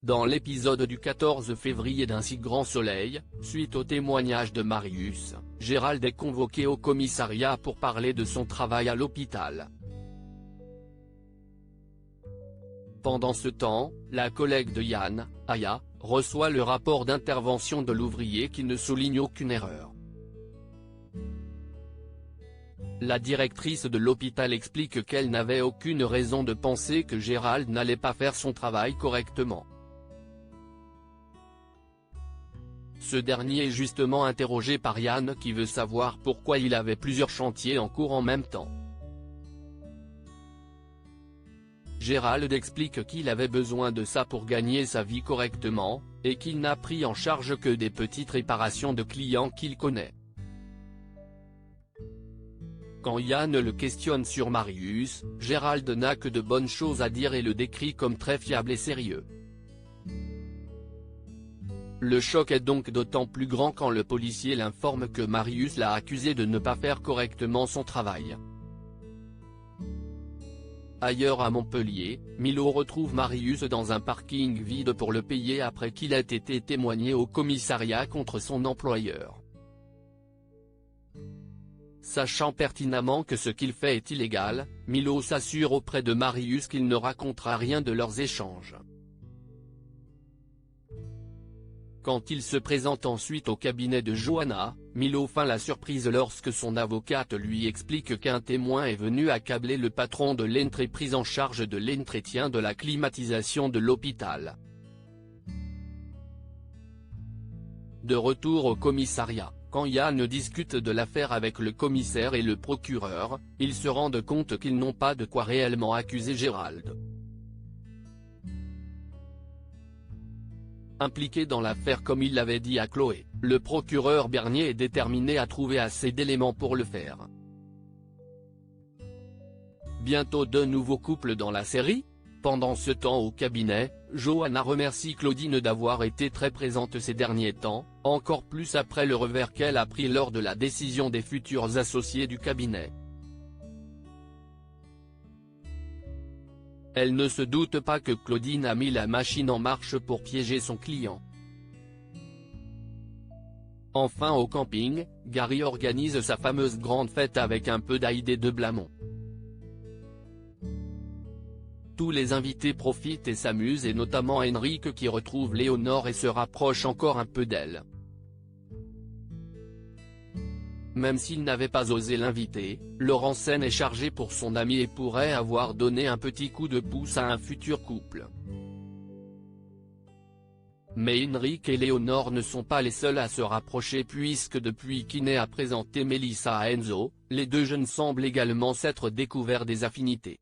Dans l'épisode du 14 février d'Un si grand soleil, suite au témoignage de Marius, Gérald est convoqué au commissariat pour parler de son travail à l'hôpital. Pendant ce temps, la collègue de Yann, Aya, reçoit le rapport d'intervention de l'ouvrier qui ne souligne aucune erreur. La directrice de l'hôpital explique qu'elle n'avait aucune raison de penser que Gérald n'allait pas faire son travail correctement. Ce dernier est justement interrogé par Yann qui veut savoir pourquoi il avait plusieurs chantiers en cours en même temps. Gérald explique qu'il avait besoin de ça pour gagner sa vie correctement, et qu'il n'a pris en charge que des petites réparations de clients qu'il connaît. Quand Yann le questionne sur Marius, Gérald n'a que de bonnes choses à dire et le décrit comme très fiable et sérieux. Le choc est donc d'autant plus grand quand le policier l'informe que Marius l'a accusé de ne pas faire correctement son travail. Ailleurs à Montpellier, Milo retrouve Marius dans un parking vide pour le payer après qu'il ait été témoigné au commissariat contre son employeur. Sachant pertinemment que ce qu'il fait est illégal, Milo s'assure auprès de Marius qu'il ne racontera rien de leurs échanges. Quand il se présente ensuite au cabinet de Johanna, Milo feint la surprise lorsque son avocate lui explique qu'un témoin est venu accabler le patron de l'entreprise en charge de l'entretien de la climatisation de l'hôpital. De retour au commissariat, quand Yann discute de l'affaire avec le commissaire et le procureur, ils se rendent compte qu'ils n'ont pas de quoi réellement accuser Gérald. Impliqué dans l'affaire comme il l'avait dit à Chloé, le procureur Bernier est déterminé à trouver assez d'éléments pour le faire. Bientôt deux nouveaux couples dans la série. Pendant ce temps au cabinet, Johanna remercie Claudine d'avoir été très présente ces derniers temps, encore plus après le revers qu'elle a pris lors de la décision des futurs associés du cabinet. Elle ne se doute pas que Claudine a mis la machine en marche pour piéger son client. Enfin au camping, Gary organise sa fameuse grande fête avec un peu d'Haïdé de Blamont. Tous les invités profitent et s'amusent et notamment Henrik qui retrouve Léonore et se rapproche encore un peu d'elle. Même s'il n'avait pas osé l'inviter, Laurensen est chargé pour son ami et pourrait avoir donné un petit coup de pouce à un futur couple. Mais Henrik et Léonore ne sont pas les seuls à se rapprocher puisque depuis qu'Iné a présenté Mélissa à Enzo, les deux jeunes semblent également s'être découverts des affinités.